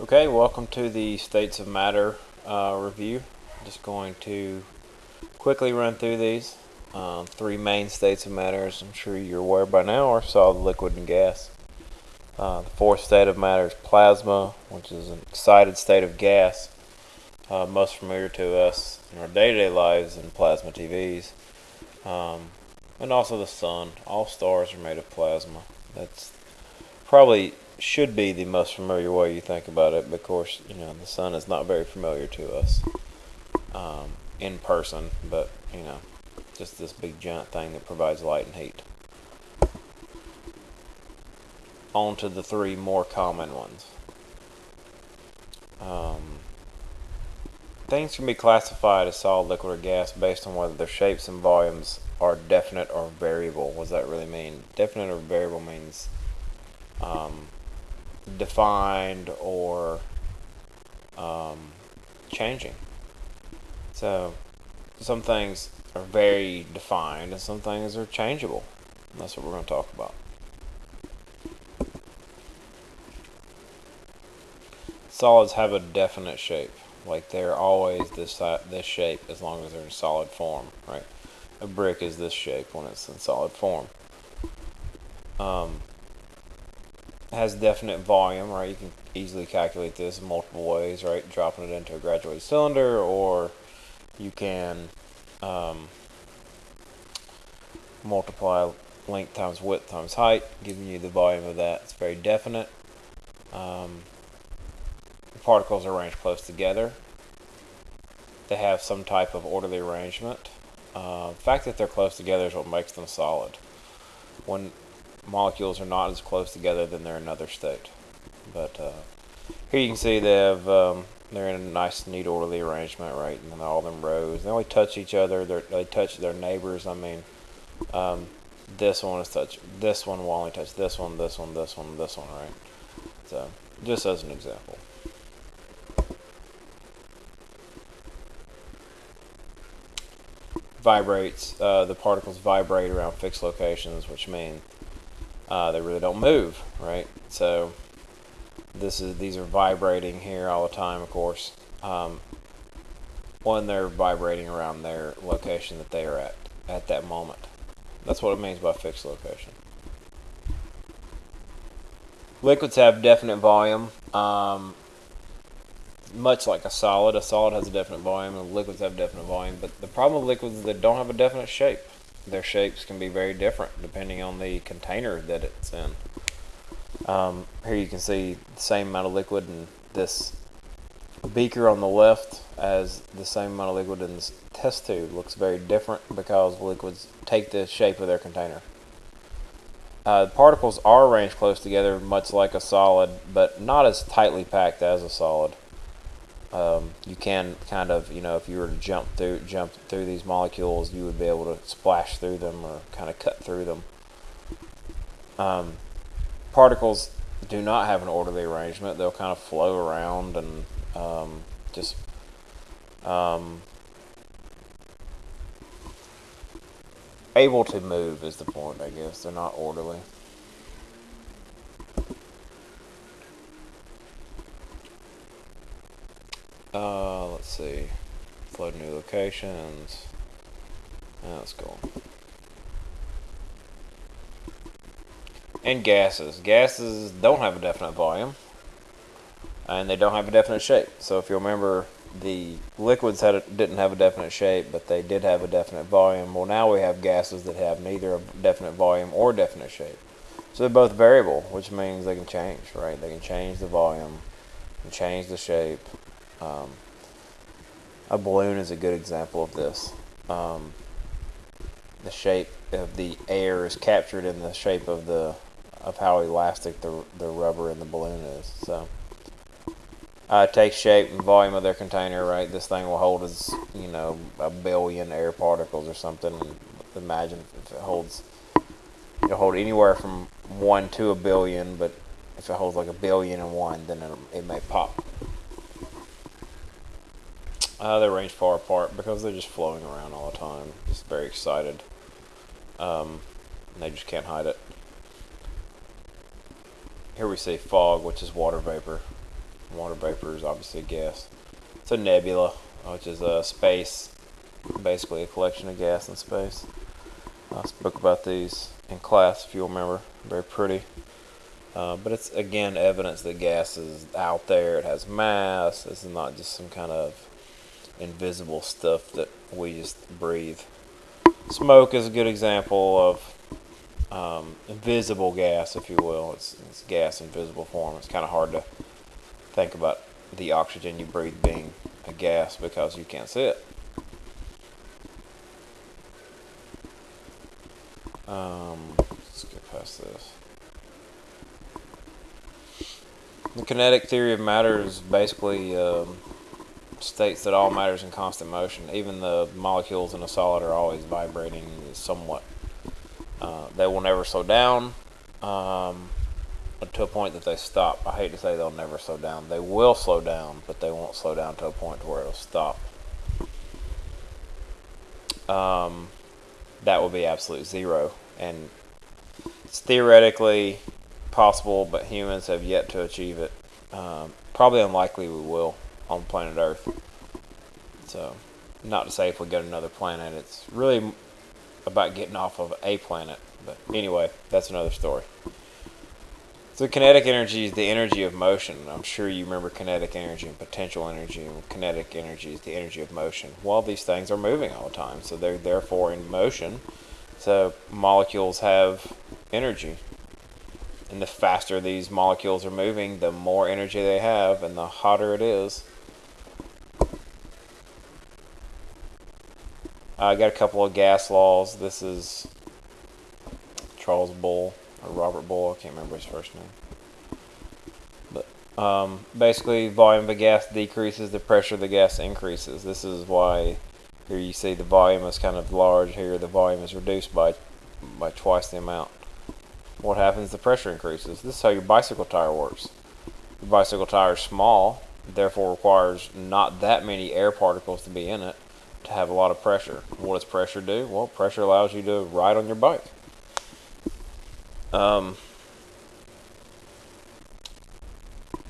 Okay, welcome to the States of Matter review. Just going to quickly run through these. Three main states of matter, as I'm sure you're aware by now, are solid, liquid, and gas. The fourth state of matter is plasma, which is an excited state of gas, most familiar to us in our day-to-day lives in plasma TVs. And also the sun. All stars are made of plasma. That's probably should be the most familiar way you think about it. But of course, the sun is not very familiar to us in person, but just this big giant thing that provides light and heat. On to the three more common ones. Things can be classified as solid, liquid, or gas based on whether their shapes and volumes are definite or variable. What does that really mean? Definite or variable means defined or changing. So some things are very defined and some things are changeable. And that's what we're going to talk about. Solids have a definite shape. Like they're always this shape as long as they're in solid form, right? A brick is this shape when it's in solid form. It has definite volume, right? You can easily calculate this in multiple ways, right? Dropping it into a graduated cylinder, or you can multiply length times width times height, giving you the volume of that. It's very definite. The particles are arranged close together. They have some type of orderly arrangement. The fact that they're close together is what makes them solid. When molecules are not as close together, then they're another state. But here you can see they're in a nice, neat, orderly arrangement, right? And all them rows. They only touch each other. They touch their neighbors. I mean, this one is touch. This one will only touch this one, this one, this one, this one, right? So, just as an example. Vibrates. The particles vibrate around fixed locations, which mean they really don't move, right? So these are vibrating here all the time, of course, when they're vibrating around their location that they are at that moment. That's what it means by fixed location. Liquids have definite volume. Much like a solid has a definite volume, and liquids have definite volume. But the problem with liquids is they don't have a definite shape. Their shapes can be very different depending on the container that it's in. Here you can see the same amount of liquid in this beaker on the left as the same amount of liquid in this test tube. Looks very different because liquids take the shape of their container. The particles are arranged close together, much like a solid, but not as tightly packed as a solid. You can kind of, if you were to jump through these molecules, you would be able to splash through them or kind of cut through them. Particles do not have an orderly arrangement. They'll kind of flow around and just able to move is the point, I guess. They're not orderly. Let's see. Flow to new locations. Let's go. And gases. Gases don't have a definite volume, and they don't have a definite shape. So if you remember, the liquids didn't have a definite shape, but they did have a definite volume. Well, now we have gases that have neither a definite volume or definite shape. So they're both variable, which means they can change, right? They can change the volume, and change the shape. A balloon is a good example of this. The shape of the air is captured in the shape of how elastic the rubber in the balloon is. So it takes shape and volume of their container, right? This thing will hold as a billion air particles or something. And imagine if it'll hold anywhere from 1 to a billion, but if it holds like 1,000,000,001, then it may pop. They range far apart because they're just flowing around all the time, just very excited. And they just can't hide it. Here we see fog, which is water vapor. Water vapor is obviously a gas. It's a nebula, which is a space, basically a collection of gas in space. I spoke about these in class, if you'll remember. Very pretty. But it's, again, evidence that gas is out there. It has mass. This is not just some kind of invisible stuff that we just breathe. Smoke is a good example of invisible gas, if you will. It's gas in visible form. It's kind of hard to think about the oxygen you breathe being a gas because you can't see it. Let's get past this. The kinetic theory of matter is basically states that all matter is in constant motion. Even the molecules in a solid are always vibrating somewhat. They will never slow down to a point that they stop. I hate to say they'll never slow down. They will slow down, but they won't slow down to a point where it'll stop. That will be absolute zero. And it's theoretically possible, but humans have yet to achieve it. Probably unlikely we will on planet Earth. So, not to say if we go to another planet, it's really about getting off of a planet. But anyway, that's another story. So kinetic energy is the energy of motion. I'm sure you remember kinetic energy and potential energy. And kinetic energy is the energy of motion. Well, these things are moving all the time, so they're therefore in motion. So molecules have energy. And the faster these molecules are moving, the more energy they have, and the hotter it is. I got a couple of gas laws. This is Charles Boyle, or Robert Boyle, I can't remember his first name. But basically, volume of a gas decreases, the pressure of the gas increases. This is why here you see the volume is kind of large. Here the volume is reduced by twice the amount. What happens? The pressure increases. This is how your bicycle tire works. Your bicycle tire is small, therefore requires not that many air particles to be in it to have a lot of pressure. What does pressure do? Well, pressure allows you to ride on your bike.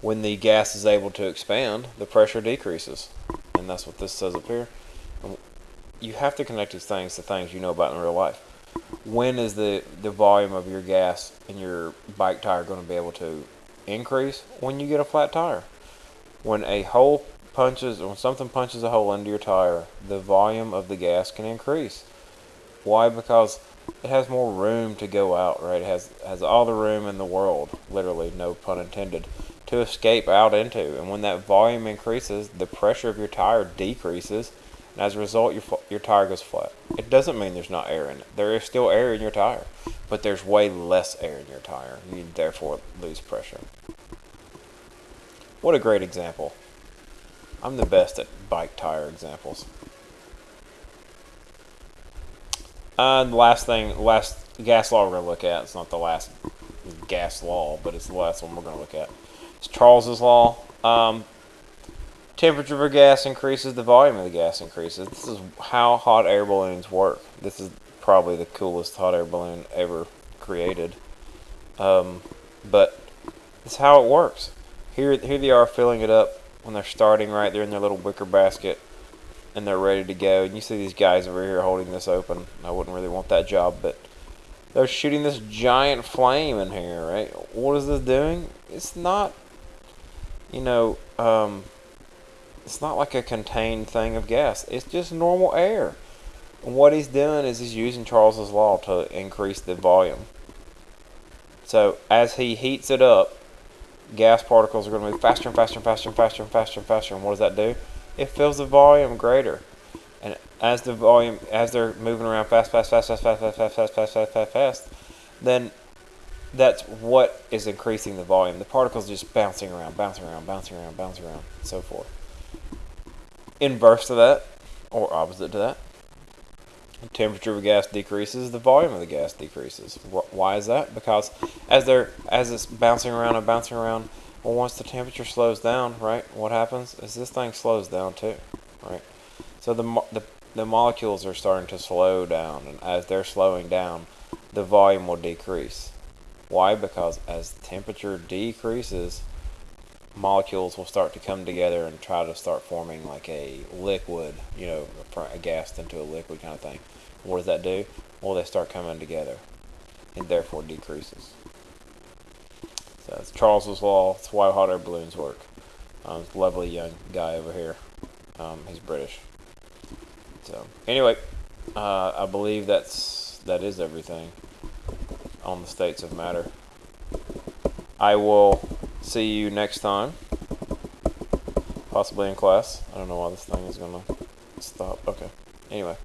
When the gas is able to expand, the pressure decreases. And that's what this says up here. You have to connect these things to things you know about in real life. When is the volume of your gas in your bike tire going to be able to increase? When you get a flat tire. When something punches a hole into your tire, the volume of the gas can increase. Why? Because it has more room to go out, right? It has all the room in the world, literally, no pun intended, to escape out into. And when that volume increases, the pressure of your tire decreases, and as a result, your tire goes flat. It doesn't mean there's not air in it. There is still air in your tire, but there's way less air in your tire. You therefore lose pressure. What a great example. I'm the best at bike tire examples. The last gas law we're going to look at, it's not the last gas law, but it's the last one we're going to look at. It's Charles's law. Temperature of a gas increases, the volume of the gas increases. This is how hot air balloons work. This is probably the coolest hot air balloon ever created. But it's how it works. Here they are filling it up when they're starting right there in their little wicker basket, and they're ready to go. And you see these guys over here holding this open. I wouldn't really want that job, but they're shooting this giant flame in here, right? What is this doing? It's not, it's not like a contained thing of gas. It's just normal air. And what he's doing is he's using Charles's law to increase the volume. So as he heats it up, gas particles are going to move faster and faster and faster and faster and faster and faster. And what does that do? It fills the volume greater. And as they're moving around fast, then that's what is increasing the volume. The particles just bouncing around, and so forth. Inverse to that, or opposite to that, the temperature of a gas decreases, the volume of the gas decreases. Why is that? Because as it's bouncing around, well, once the temperature slows down, right, what happens is this thing slows down too, right? So the molecules are starting to slow down, and as they're slowing down, the volume will decrease. Why? Because as temperature decreases, molecules will start to come together and try to start forming like a liquid, a gas into a liquid kind of thing. What does that do? Well, they start coming together, and therefore decreases. So it's Charles's law. It's why hot air balloons work. Lovely young guy over here. He's British. So anyway, I believe that is everything on the states of matter. I will see you next time, possibly in class. I don't know why this thing is gonna stop. Okay. Anyway.